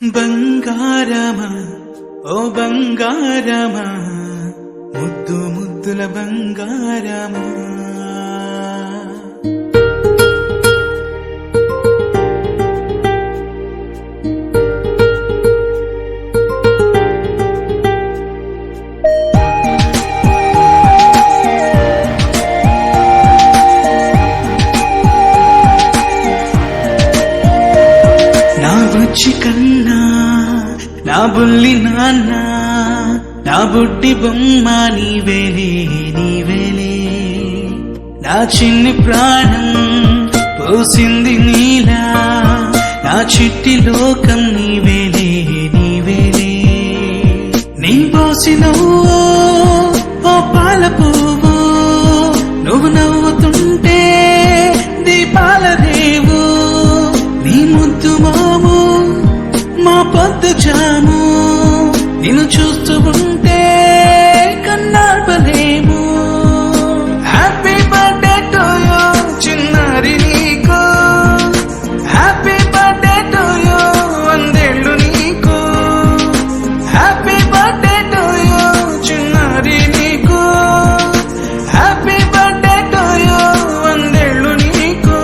బంగారమా ఓ బంగారమా ముద్దు ముద్దుల బంగారమా నా బుజ్జి కన్నా నా బుల్లి నాన్న నా బుడ్డి బొమ్మ నీవేలే నీవేలే నా చిన్ని ప్రాణం పోసింది నీలా నా చిట్టి లోకం నీవేలే నీవేలే నీ పోసినవో ఓ పాల పువ్వు నువ్వు నవ్వుతుంటే దీపాల రేవు నీ ముద్దు మాము మా పొద్దు జాము నిన్ను చూస్తూ ఉంటే కన్నార్పలేము. హ్యాపీ బర్త్డే టు యూ చిన్నారి నీకు, హ్యాపీ బర్త్డే టు యూ వందేళ్ళు నీకు, హ్యాపీ బర్త్డే టు యూ చిన్నారి నీకు, హ్యాపీ బర్త్డే టు యూ వందేళ్ళు నీకు.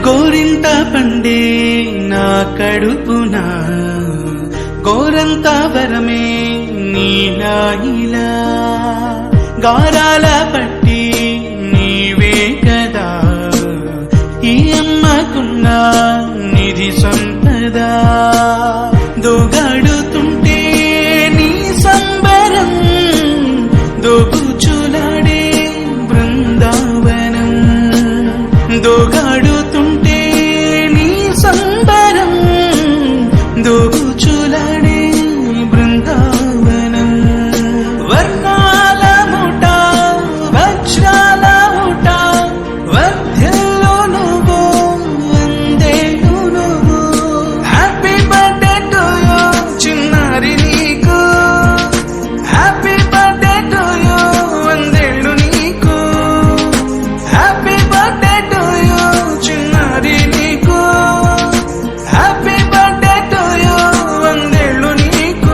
గోరింట పండే నా కడుపున గోరంత వరమే నీలా ఇలా గారాల పట్టి నీవే కదా ఈ అమ్మకున్న నిధి సంపద దోగాడుతుంటే నీ సంబరం దోగుచులాడే బృందావనం దోగాడుతుంటే నీ సంబరం దోగుచులాడే బృందావనం వర్ణాల ముఠ వజ్రాల ముఠ వర్ధిల్లు నువ్వు వందేళ్ళు నువ్వు. హ్యాపీ బర్త్డే టు యూ చిన్నారి నీకు, హ్యాపీ బర్త్డే టు యూ వందేళ్ళు నీకు, హ్యాపీ బర్త్డే టు యూ చిన్నారి నీకు, హ్యాపీ బర్త్డే టు యూ వందేళ్ళు నీకు.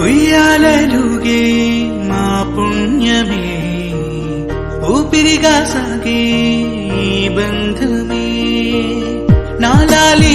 ఉయ్యాలలుగే మా పుణ్యమే ఊపిరిగా సాగే ఈ బంధమే నాలాలి